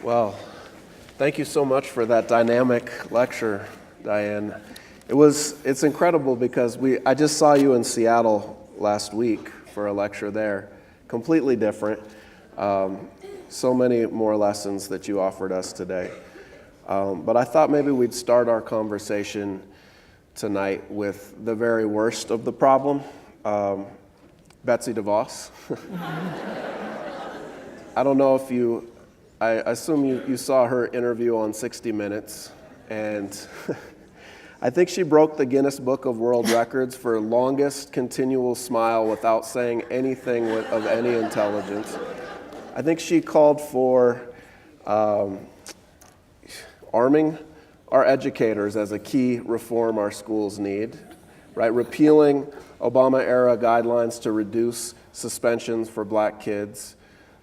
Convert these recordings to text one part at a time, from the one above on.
Well, thank you so much for that dynamic lecture, Diane. It's incredible because I just saw you in Seattle last week for a lecture there, completely different. So many more lessons that you offered us today. But I thought maybe we'd start our conversation tonight with the very worst of the problem, Betsy DeVos. I don't know if I assume you saw her interview on 60 Minutes, and I think she broke the Guinness Book of World Records for longest continual smile without saying anything of any intelligence. I think she called for arming our educators as a key reform our schools need, right? Repealing Obama-era guidelines to reduce suspensions for black kids,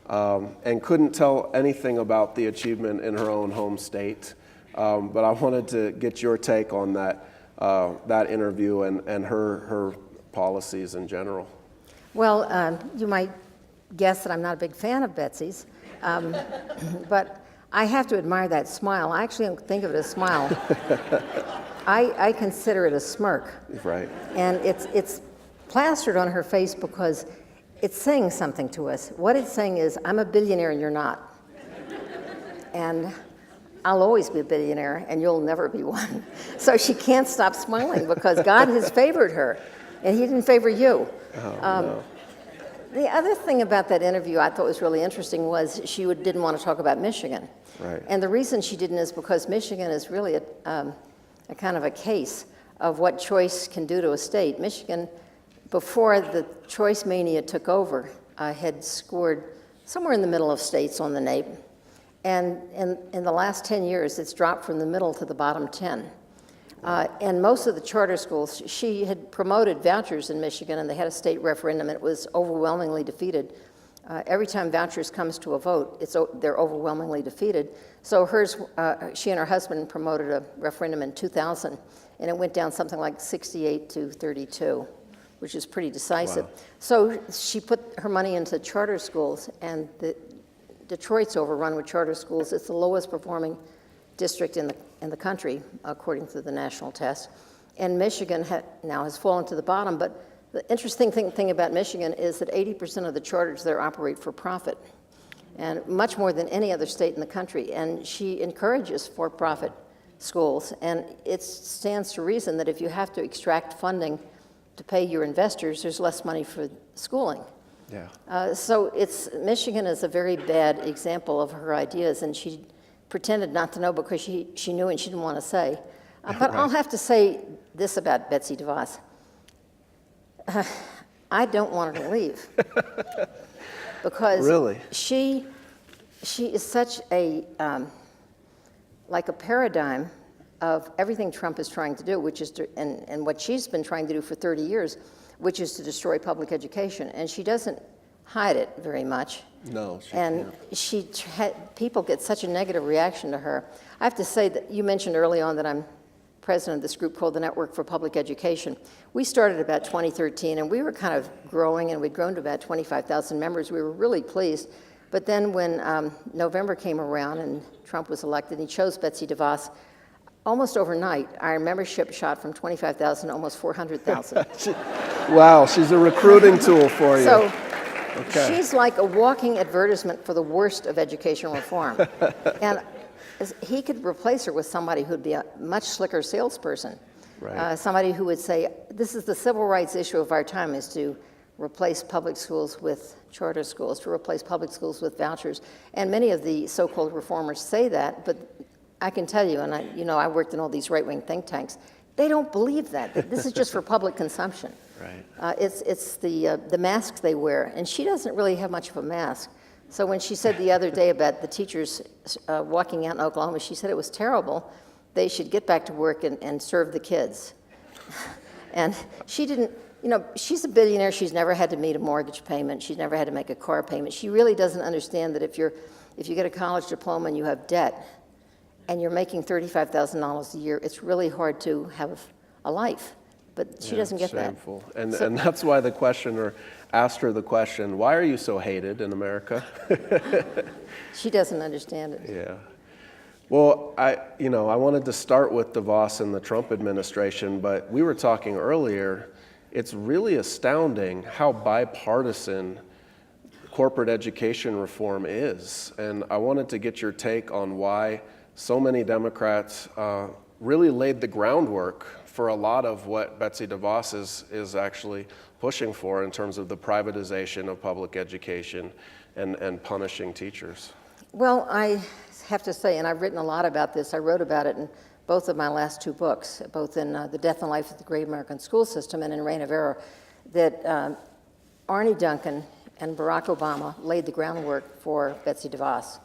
and couldn't tell anything about the achievement in her own home state. But I wanted to get your take on that interview and her policies in general. Well, you might guess that I'm not a big fan of Betsy's, but I have to admire that smile. I actually don't think of it as a smile. I consider it a smirk. Right. And it's plastered on her face because it's saying something to us. What it's saying is, I'm a billionaire and you're not. And I'll always be a billionaire and you'll never be one. So she can't stop smiling because God has favored her and he didn't favor you. No. The other thing about that interview I thought was really interesting was she didn't want to talk about Michigan. Right. And the reason she didn't is because Michigan is really a kind of a case of what choice can do to a state. Michigan, before the choice mania took over, had scored somewhere in the middle of states on the NAEP. And in the last 10 years, it's dropped from the middle to the bottom 10. And most of the charter schools, she had promoted vouchers in Michigan, and they had a state referendum, and it was overwhelmingly defeated. Every time vouchers comes to a vote, they're overwhelmingly defeated. So she and her husband promoted a referendum in 2000, and it went down something like 68 to 32, which is pretty decisive. Wow. So she put her money into charter schools, and Detroit's overrun with charter schools. It's the lowest performing district in the country, according to the national test. And Michigan now has fallen to the bottom, but the interesting thing about Michigan is that 80% of the charters there operate for profit, and much more than any other state in the country. And she encourages for-profit schools, and it stands to reason that if you have to extract funding to pay your investors, there's less money for schooling. Yeah. So Michigan is a very bad example of her ideas, and she pretended not to know because she knew and she didn't want to say. But right. I'll have to say this about Betsy DeVos. I don't want her to leave. Because really? She is such like a paradigm of everything Trump is trying to do, which is and what she's been trying to do for 30 years, which is to destroy public education. And she doesn't hide it very much. No, she can't. People get such a negative reaction to her. I have to say that you mentioned early on that I'm president of this group called the Network for Public Education. We started about 2013, and we were kind of growing, and we'd grown to about 25,000 members. We were really pleased. But then when November came around and Trump was elected, and he chose Betsy DeVos, almost overnight, our membership shot from 25,000 to almost 400,000. Wow, she's a recruiting tool for you. So she's like a walking advertisement for the worst of education reform. And he could replace her with somebody who'd be a much slicker salesperson. Right. Somebody who would say, this is the civil rights issue of our time, is to replace public schools with charter schools, to replace public schools with vouchers. And many of the so-called reformers say that, but I can tell you, and I worked in all these right-wing think tanks, they don't believe that. This is just for public consumption. Right. It's the masks they wear, and she doesn't really have much of a mask. So when she said the other day about the teachers walking out in Oklahoma, she said it was terrible. They should get back to work and serve the kids. And she didn't, she's a billionaire. She's never had to meet a mortgage payment. She's never had to make a car payment. She really doesn't understand that if you get a college diploma and you have debt and you're making $35,000 a year, it's really hard to have a life. But she doesn't get shameful. that. And that's why the questioner asked her the question, why are you so hated in America? She doesn't understand it. Yeah. Well, I wanted to start with DeVos and the Trump administration, but we were talking earlier, it's really astounding how bipartisan corporate education reform is. And I wanted to get your take on why so many Democrats really laid the groundwork for a lot of what Betsy DeVos is actually pushing for in terms of the privatization of public education and punishing teachers. Well, I have to say, and I've written a lot about this, I wrote about it in both of my last two books, both in The Death and Life of the Great American School System and in Reign of Error, that Arne Duncan and Barack Obama laid the groundwork for Betsy DeVos.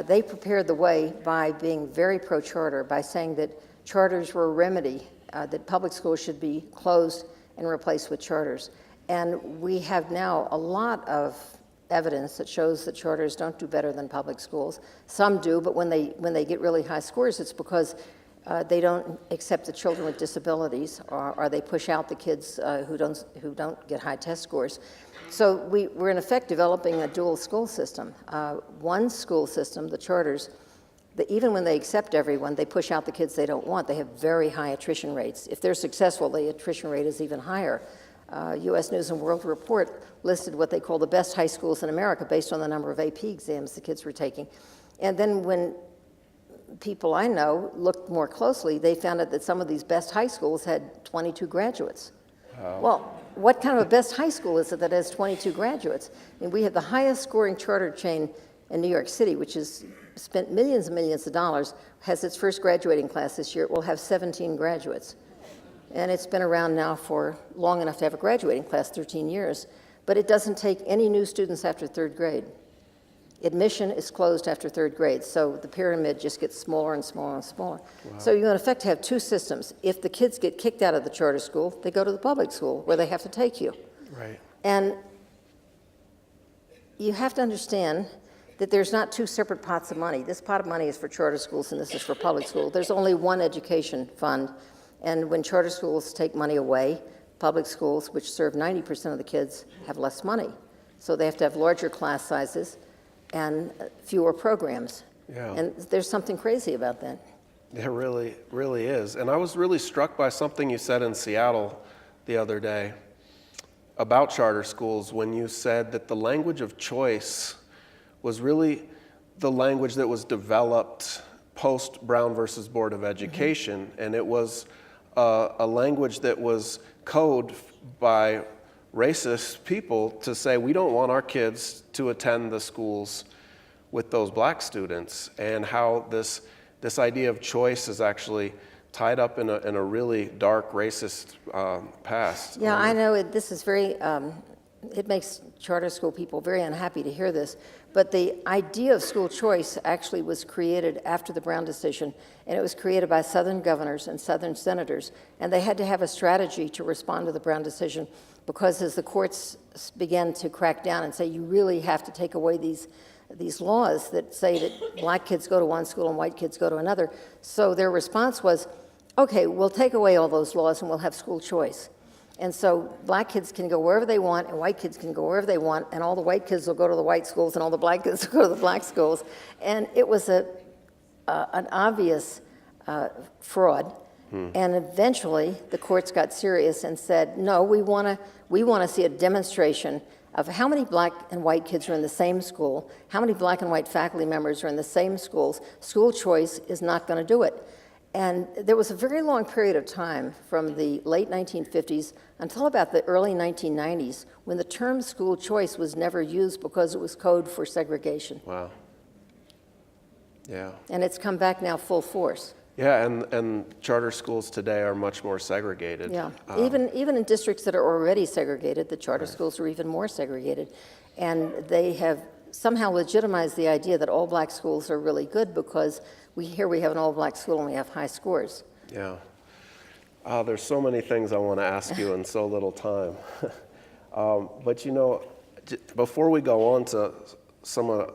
They prepared the way by being very pro-charter, by saying that charters were a remedy, that public schools should be closed and replaced with charters. And we have now a lot of evidence that shows that charters don't do better than public schools. Some do, but when they get really high scores, it's because they don't accept the children with disabilities, or they push out the kids who don't get high test scores. So we're in effect developing a dual school system. One school system, the charters, even when they accept everyone, they push out the kids they don't want. They have very high attrition rates. If they're successful, the attrition rate is even higher. U.S. News and World Report listed what they call the best high schools in America based on the number of AP exams the kids were taking. And then when people I know looked more closely, they found out that some of these best high schools had 22 graduates. Wow. Well, what kind of a best high school is it that has 22 graduates? I mean, we have the highest scoring charter chain in New York City, which has spent millions and millions of dollars, has its first graduating class this year. It will have 17 graduates. And it's been around now for long enough to have a graduating class, 13 years. But it doesn't take any new students after third grade. Admission is closed after third grade, so the pyramid just gets smaller and smaller and smaller. Wow. So you in effect have two systems. If the kids get kicked out of the charter school, they go to the public school where they have to take you. Right. And you have to understand that there's not two separate pots of money. This pot of money is for charter schools and this is for public school. There's only one education fund, and when charter schools take money away, public schools, which serve 90% of the kids, have less money. So they have to have larger class sizes and fewer programs. Yeah. And there's something crazy about that. There really, really is. And I was really struck by something you said in Seattle the other day about charter schools when you said that the language of choice was really the language that was developed post Brown versus Board of Education. Mm-hmm. And it was a language that was code by racist people to say, we don't want our kids to attend the schools with those black students, and how this idea of choice is actually tied up in a really dark racist past. Yeah, I know this is very, it makes charter school people very unhappy to hear this, but the idea of school choice actually was created after the Brown decision, and it was created by Southern governors and Southern senators, and they had to have a strategy to respond to the Brown decision, because as the courts began to crack down and say, you really have to take away these laws that say that black kids go to one school and white kids go to another. So their response was, okay, we'll take away all those laws and we'll have school choice. And so black kids can go wherever they want and white kids can go wherever they want, and all the white kids will go to the white schools and all the black kids will go to the black schools. And it was an obvious fraud. And eventually the courts got serious and said, no, we want to see a demonstration of how many black and white kids are in the same school, how many black and white faculty members are in the same schools. School choice is not going to do it. And there was a very long period of time from the late 1950s until about the early 1990s when the term school choice was never used because it was code for segregation. Wow. Yeah. And it's come back now full force. Yeah, and charter schools today are much more segregated. Yeah, even in districts that are already segregated, the charter schools are even more segregated. And they have somehow legitimized the idea that all black schools are really good because we have an all black school and we have high scores. Yeah. There's so many things I want to ask you in so little time. But before we go on to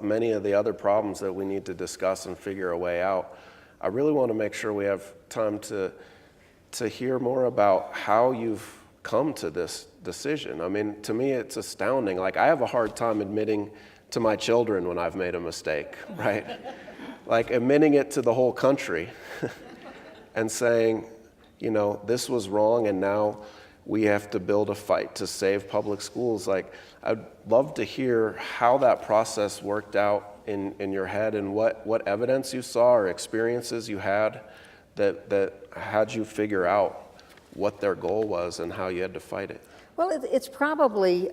many of the other problems that we need to discuss and figure a way out, I really want to make sure we have time to to hear more about how you've come to this decision. I mean, to me, it's astounding. Like, I have a hard time admitting to my children when I've made a mistake, right? Like, admitting it to the whole country and saying, you know, this was wrong, and now we have to build a fight to save public schools. Like, I'd love to hear how that process worked out in your head, and what evidence you saw or experiences you had that had you figure out what their goal was and how you had to fight it. Well, it's probably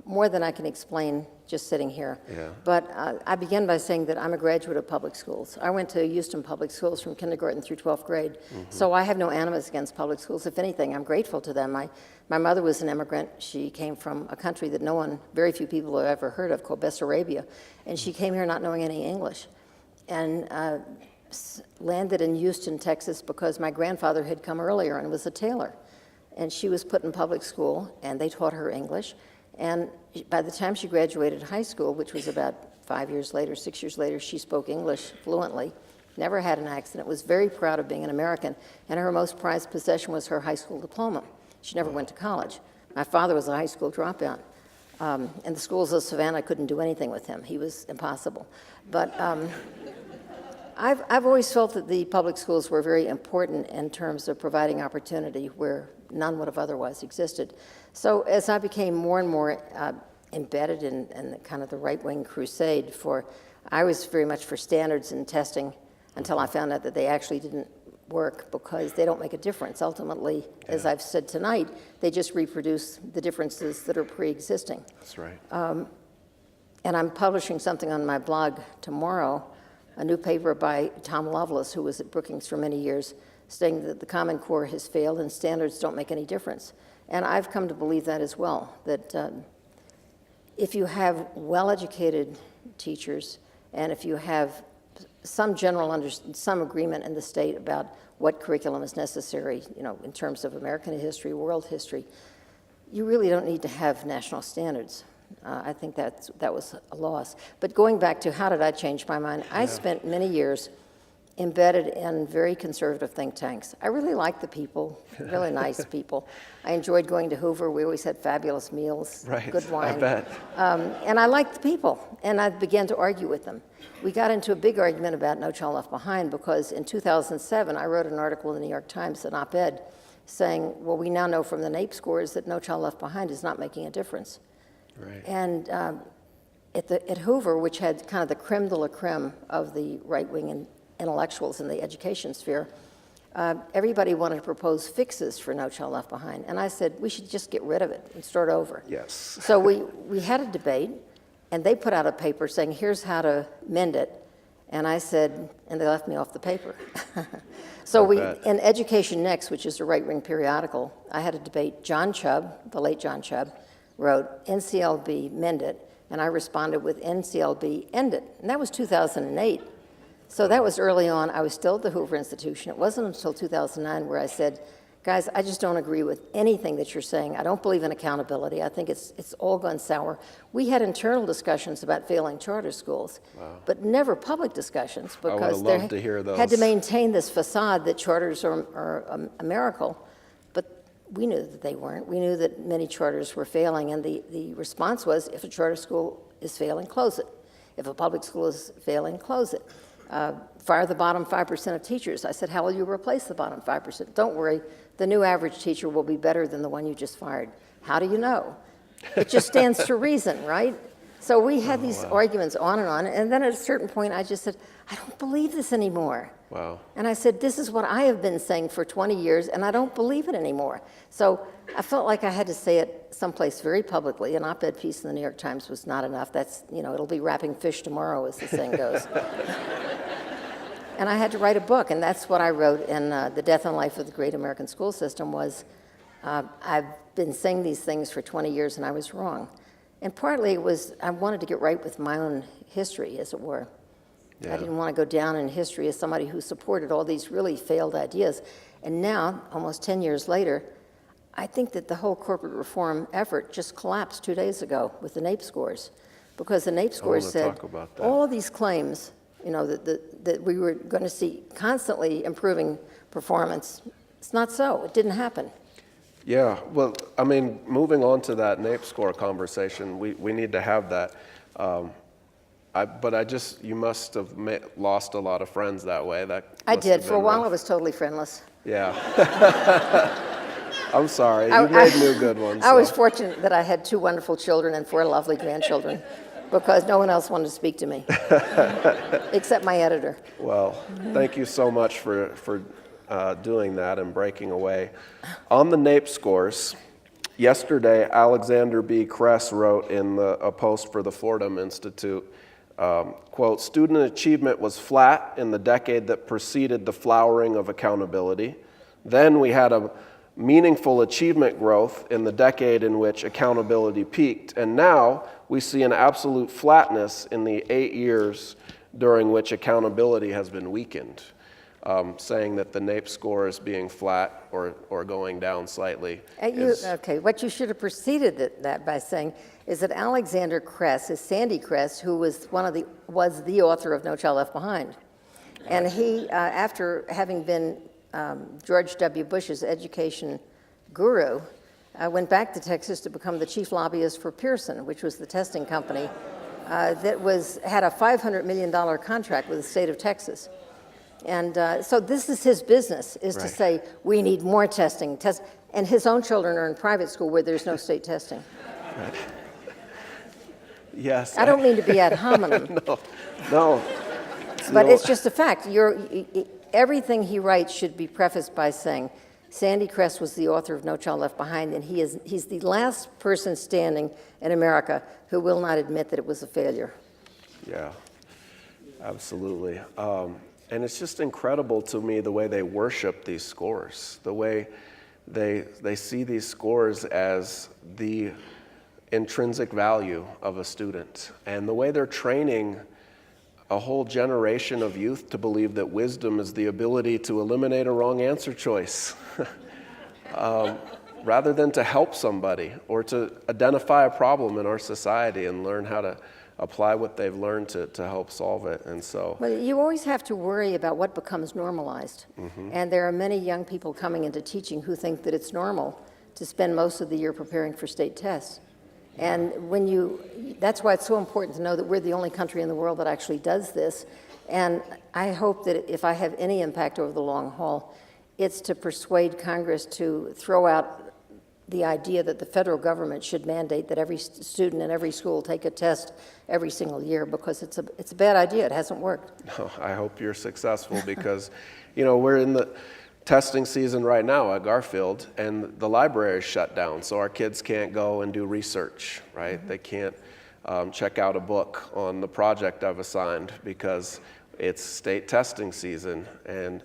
more than I can explain just sitting here. Yeah. But I begin by saying that I'm a graduate of public schools. I went to Houston Public Schools from kindergarten through 12th grade. So I have no animus against public schools. If anything, I'm grateful to them. My mother was an immigrant. She came from a country that very few people have ever heard of, called Bessarabia. And she came here not knowing any English. And landed in Houston, Texas, because my grandfather had come earlier and was a tailor. And she was put in public school, and they taught her English. And by the time she graduated high school, which was about 6 years later, she spoke English fluently, never had an accent, was very proud of being an American, and her most prized possession was her high school diploma. She never went to college. My father was a high school dropout. And the schools of Savannah couldn't do anything with him. He was impossible. But I've always felt that the public schools were very important in terms of providing opportunity where none would have otherwise existed. So as I became more and more embedded in the kind of the right-wing crusade I was very much for standards and testing until I found out that they actually didn't work because they don't make a difference. Ultimately, as I've said tonight, they just reproduce the differences that are pre-existing. That's right. And I'm publishing something on my blog tomorrow, a new paper by Tom Lovelace, who was at Brookings for many years, saying that the Common Core has failed and standards don't make any difference. And I've come to believe that as well, that if you have well-educated teachers and if you have some some agreement in the state about what curriculum is necessary, you know, in terms of American history, world history, you really don't need to have national standards. I think that was a loss. But going back to how did I change my mind, I spent many years embedded in very conservative think tanks. I really liked the people, really nice people. I enjoyed going to Hoover. We always had fabulous meals, good wine. I bet. And I liked the people, and I began to argue with them. We got into a big argument about No Child Left Behind because in 2007, I wrote an article in the New York Times, an op-ed, saying, well, we now know from the NAEP scores that No Child Left Behind is not making a difference. Right. And at Hoover, which had kind of the creme de la creme of the right-wing intellectuals in the education sphere, everybody wanted to propose fixes for No Child Left Behind. And I said, we should just get rid of it and start over. Yes. So we had a debate, and they put out a paper saying, here's how to mend it. And I said, and they left me off the paper. So in Education Next, which is a right-wing periodical, I had a debate. John Chubb, the late John Chubb, wrote, NCLB, mend it. And I responded with NCLB, end it. And that was 2008. So that was early on. I was still at the Hoover Institution. It wasn't until 2009 where I said, guys, I just don't agree with anything that you're saying. I don't believe in accountability. I think it's all gone sour. We had internal discussions about failing charter schools, but never public discussions because I would love to hear those. Had to maintain this facade that charters are a miracle. But we knew that they weren't. We knew that many charters were failing, and the response was, if a charter school is failing, close it. If a public school is failing, close it. Fire the bottom 5% of teachers. I said, how will you replace the bottom 5%? Don't worry, the new average teacher will be better than the one you just fired. How do you know? It just stands to reason, right? So we had these arguments on, and then at a certain point I just said, I don't believe this anymore. Wow. And I said, this is what I have been saying for 20 years, and I don't believe it anymore. So I felt like I had to say it someplace very publicly. An op-ed piece in the New York Times was not enough. That's, you know, it'll be wrapping fish tomorrow, as the saying goes. And I had to write a book, and that's what I wrote in The Death and Life of the Great American School System was, I've been saying these things for 20 years, and I was wrong. And partly it was, I wanted to get right with my own history, as it were. I didn't want to go down in history as somebody who supported all these really failed ideas. And now, almost 10 years later, I think that the whole corporate reform effort just collapsed 2 days ago with the NAEP scores. Because the NAEP scores said all of these claims, you know, that we were going to see constantly improving performance It's not so. It didn't happen. Yeah, well, I mean, moving on to that NAEP score conversation, we need to have that. You must have lost a lot of friends that way. I must did. have For a been while, rough. I was totally friendless. Yeah. I'm sorry. You made new good ones. I was so. fortunate that I had 2 wonderful children and 4 lovely grandchildren, because no one else wanted to speak to me, except my editor. Well, thank you so much for doing that and breaking away. On the NAEP scores, yesterday, Alexander B. Kress wrote in a post for the Fordham Institute, quote, "Student achievement was flat in the decade that preceded the flowering of accountability. Then we had a meaningful achievement growth in the decade in which accountability peaked. And now we see an absolute flatness in the 8 years during which accountability has been weakened." Saying that the NAEP score is being flat or going down slightly. Okay, what you should have preceded that by saying is that Alexander Kress is Sandy Kress, who was the author of No Child Left Behind. And he, after having been George W. Bush's education guru, went back to Texas to become the chief lobbyist for Pearson, which was the testing company that had a $500 million contract with the state of Texas. And so this is his business, is to say, we need more testing. And his own children are in private school where there's no state testing. Right. Yes. I don't mean to be ad hominem. No. But it's just a fact. Everything he writes should be prefaced by saying, Sandy Kress was the author of No Child Left Behind, and he's the last person standing in America who will not admit that it was a failure. Yeah, absolutely. And it's just incredible to me the way they worship these scores, the way they see these scores as the intrinsic value of a student, and the way they're training a whole generation of youth to believe that wisdom is the ability to eliminate a wrong answer choice, rather than to help somebody or to identify a problem in our society and learn how to apply what they've learned to help solve it. And so, well, you always have to worry about what becomes normalized. Mm-hmm. And there are many young people coming into teaching who think that it's normal to spend most of the year preparing for state tests. And that's why it's so important to know that we're the only country in the world that actually does this. And I hope that if I have any impact over the long haul, it's to persuade Congress to throw out the idea that the federal government should mandate that every student in every school take a test every single year, because it's a bad idea. It hasn't worked. No, I hope you're successful because, we're in the testing season right now at Garfield, and the library is shut down, so our kids can't go and do research, right? Mm-hmm. They can't check out a book on the project I've assigned because it's state testing season, and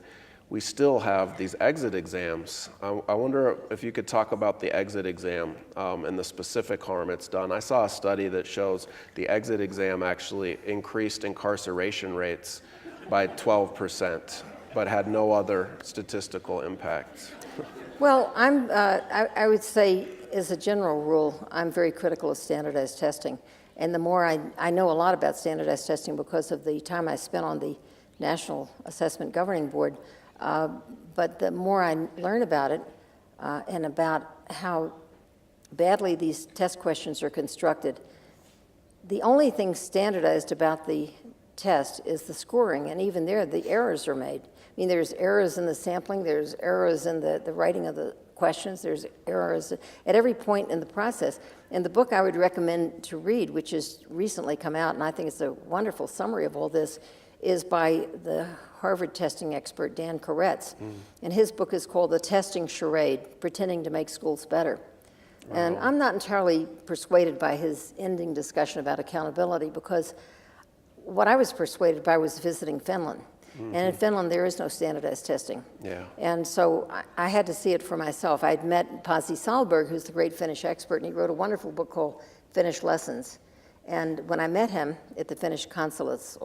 we still have these exit exams. I wonder if you could talk about the exit exam and the specific harm it's done. I saw a study that shows the exit exam actually increased incarceration rates by 12%, but had no other statistical impact. Well, I would say, as a general rule, I'm very critical of standardized testing. And the more I know a lot about standardized testing because of the time I spent on the National Assessment Governing Board, but the more I learn about it and about how badly these test questions are constructed, the only thing standardized about the test is the scoring, and even there, the errors are made. I mean, there's errors in the sampling, there's errors in the writing of the questions, there's errors at every point in the process. And the book I would recommend to read, which has recently come out, and I think it's a wonderful summary of all this, is by the Harvard testing expert Dan Koretz. And his book is called The Testing Charade, Pretending to Make Schools Better. Wow. And I'm not entirely persuaded by his ending discussion about accountability, because what I was persuaded by was visiting Finland. Mm-hmm. And in Finland, there is no standardized testing. Yeah. And so I had to see it for myself. I'd met Pasi Sahlberg, who's the great Finnish expert, and he wrote a wonderful book called Finnish Lessons. And when I met him at the Finnish consulate's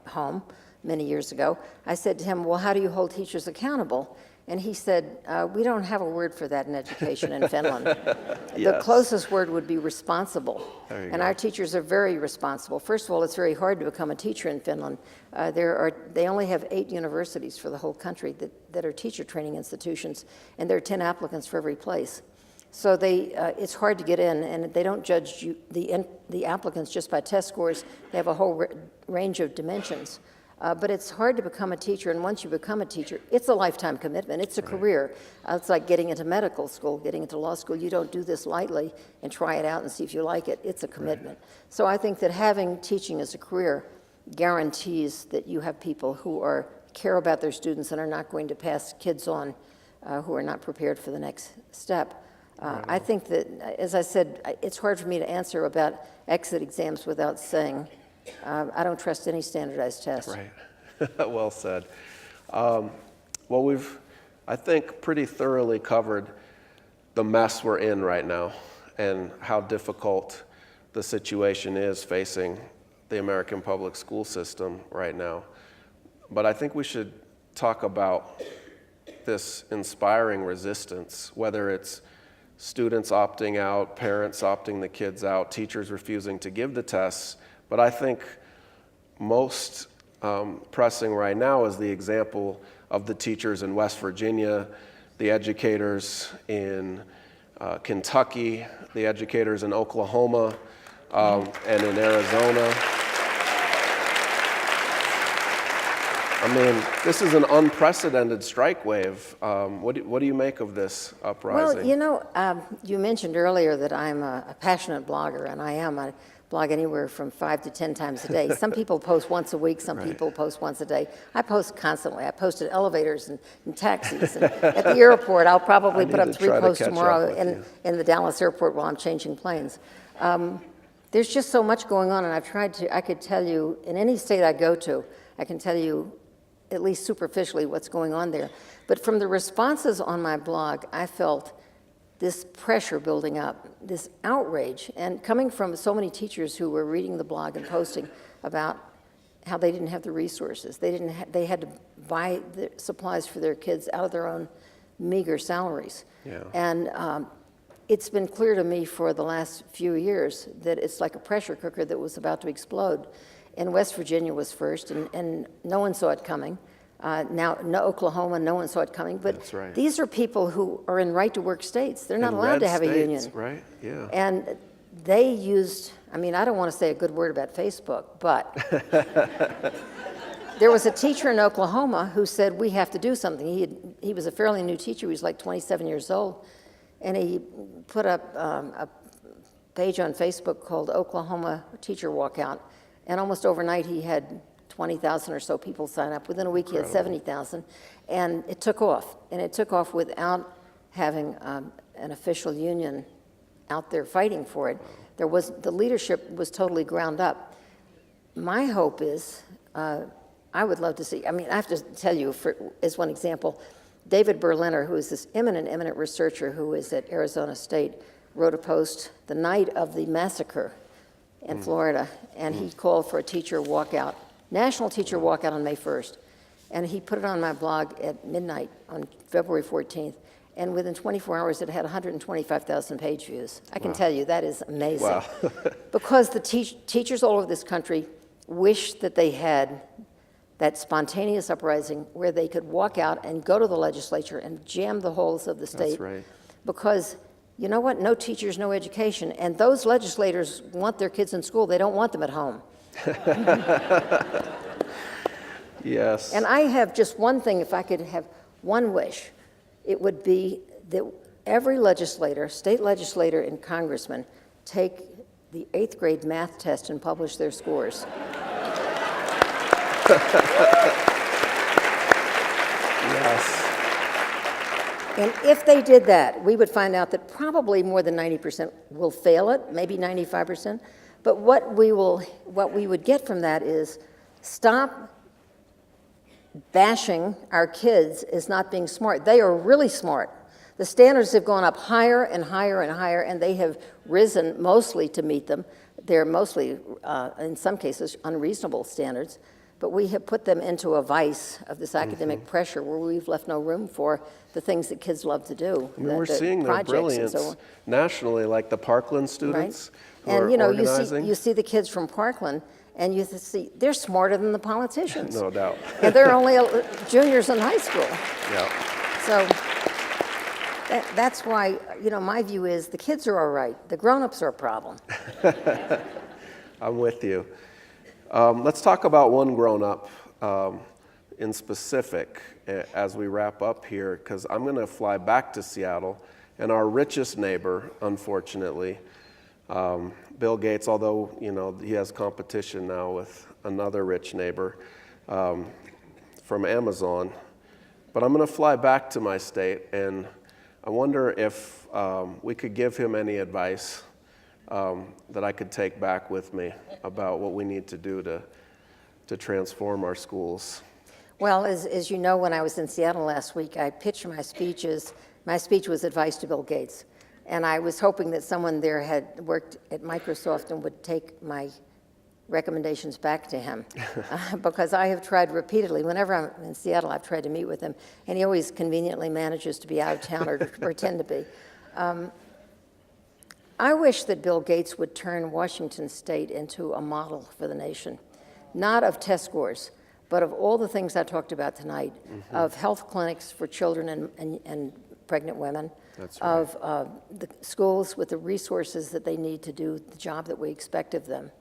home many years ago, I said to him, well, how do you hold teachers accountable? And he said, we don't have a word for that in education in Finland. The Yes. closest word would be responsible. There you And go. our teachers are very responsible. First of all, it's very hard to become a teacher in Finland. They only have 8 universities for the whole country that are teacher training institutions, and there are 10 applicants for every place. So it's hard to get in, and they don't judge the applicants just by test scores. They have a whole range of dimensions. But it's hard to become a teacher, and once you become a teacher, it's a lifetime commitment. It's a career. It's like getting into medical school, getting into law school. You don't do this lightly and try it out and see if you like it. It's a commitment. So I think that having teaching as a career guarantees that you have people who care about their students and are not going to pass kids on who are not prepared for the next step. I think that, as I said, it's hard for me to answer about exit exams without saying I don't trust any standardized test. Right. Well said. Well, we've, I think, pretty thoroughly covered the mess we're in right now and how difficult the situation is facing the American public school system right now. But I think we should talk about this inspiring resistance, whether it's students opting out, parents opting the kids out, teachers refusing to give the tests. But I think most pressing right now is the example of the teachers in West Virginia, the educators in Kentucky, the educators in Oklahoma, and in Arizona. I mean, this is an unprecedented strike wave. What do you make of this uprising? Well, you know, you mentioned earlier that I'm a passionate blogger, and I am. I blog anywhere from 5 to 10 times a day. Some people post once a week, some people post once a day. I post constantly. I post at elevators and taxis. And at the airport, I'll probably put up 3 posts tomorrow in the Dallas airport while I'm changing planes. There's just so much going on, and I could tell you, in any state I go to, I can tell you at least superficially what's going on there. But from the responses on my blog, I felt this pressure building up, this outrage, and coming from so many teachers who were reading the blog and posting about how they didn't have the resources. They had to buy the supplies for their kids out of their own meager salaries. Yeah. And it's been clear to me for the last few years that it's like a pressure cooker that was about to explode. And West Virginia was first, and no one saw it coming. Now, Oklahoma, no one saw it coming. But That's right. These are people who are in right-to-work states. They're not In allowed red to have a states, union. Right, yeah. And they used, I mean, I don't want to say a good word about Facebook, but there was a teacher in Oklahoma who said, we have to do something. He was a fairly new teacher. He was like 27 years old. And he put up a page on Facebook called Oklahoma Teacher Walkout. And almost overnight, he had 20,000 or so people sign up. Within a week, he had 70,000. And it took off. And it took off without having an official union out there fighting for it. The leadership was totally ground up. My hope is, I would love to see, I mean, I have to tell you, as one example, David Berliner, who is this eminent researcher who is at Arizona State, wrote a post the night of the massacre in Florida, and he called for a teacher walkout, national teacher walkout on May 1st. And he put it on my blog at midnight on February 14th. And within 24 hours, it had 125,000 page views. I can tell you, that is amazing. Wow. Because the teachers all over this country wish that they had that spontaneous uprising where they could walk out and go to the legislature and jam the holes of the state. That's right. Because you know what? No teachers, no education. And those legislators want their kids in school. They don't want them at home. Yes. And I have just one thing, if I could have one wish, it would be that every legislator, state legislator and congressman, take the 8th grade math test and publish their scores. Yes. And if they did that, we would find out that probably more than 90% will fail it, maybe 95%. But what we would get from that is stop bashing our kids as not being smart. They are really smart. The standards have gone up higher and higher and higher, and they have risen mostly to meet them. They're mostly, in some cases, unreasonable standards. but we have put them into a vice of this academic pressure where we've left no room for the things that kids love to do. I mean, we're seeing their projects and brilliance so on. nationally, like the Parkland students who And are you know, organizing. you see the kids from Parkland, and you see they're smarter than the politicians. No doubt. And they're only juniors in high school. Yeah. So that's why, you know, my view is the kids are all right. The grown-ups are a problem. I'm with you. Let's talk about one grown-up in specific as we wrap up here, because I'm going to fly back to Seattle, and our richest neighbor, unfortunately, Bill Gates, although, you know, he has competition now with another rich neighbor from Amazon. But I'm going to fly back to my state, and I wonder if we could give him any advice that I could take back with me about what we need to do to transform our schools. Well, as you know, when I was in Seattle last week, I pitched my speeches. My speech was advice to Bill Gates. And I was hoping that someone there had worked at Microsoft and would take my recommendations back to him. Because I have tried repeatedly, whenever I'm in Seattle, I've tried to meet with him, and he always conveniently manages to be out of town or to pretend to be. I wish that Bill Gates would turn Washington State into a model for the nation, not of test scores, but of all the things I talked about tonight, of health clinics for children and pregnant women, That's right. of the schools with the resources that they need to do the job that we expect of them.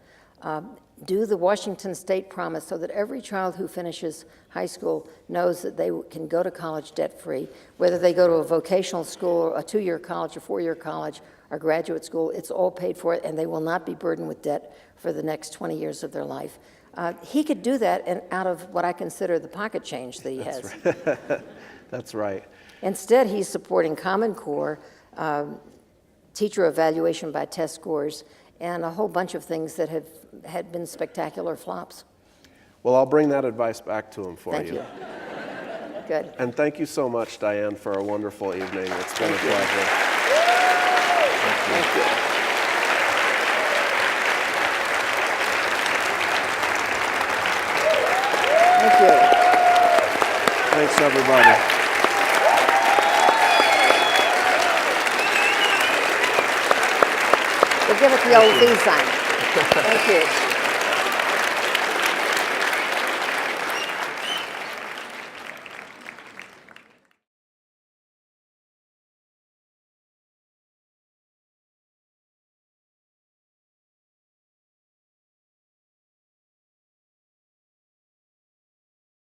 Do the Washington State promise so that every child who finishes high school knows that they can go to college debt-free, whether they go to a vocational school, or a 2-year college, or 4-year college, or graduate school, it's all paid for, and they will not be burdened with debt for the next 20 years of their life. He could do that out of what I consider the pocket change that he has. Right. That's right. Instead, he's supporting Common Core, teacher evaluation by test scores, and a whole bunch of things that had been spectacular flops. Well, I'll bring that advice back to him for Thank you. Good. And thank you so much, Diane, for a wonderful evening. It's been a pleasure. Thank you. Thank you. Thanks, everybody. We'll give it the old V sign. Thank you.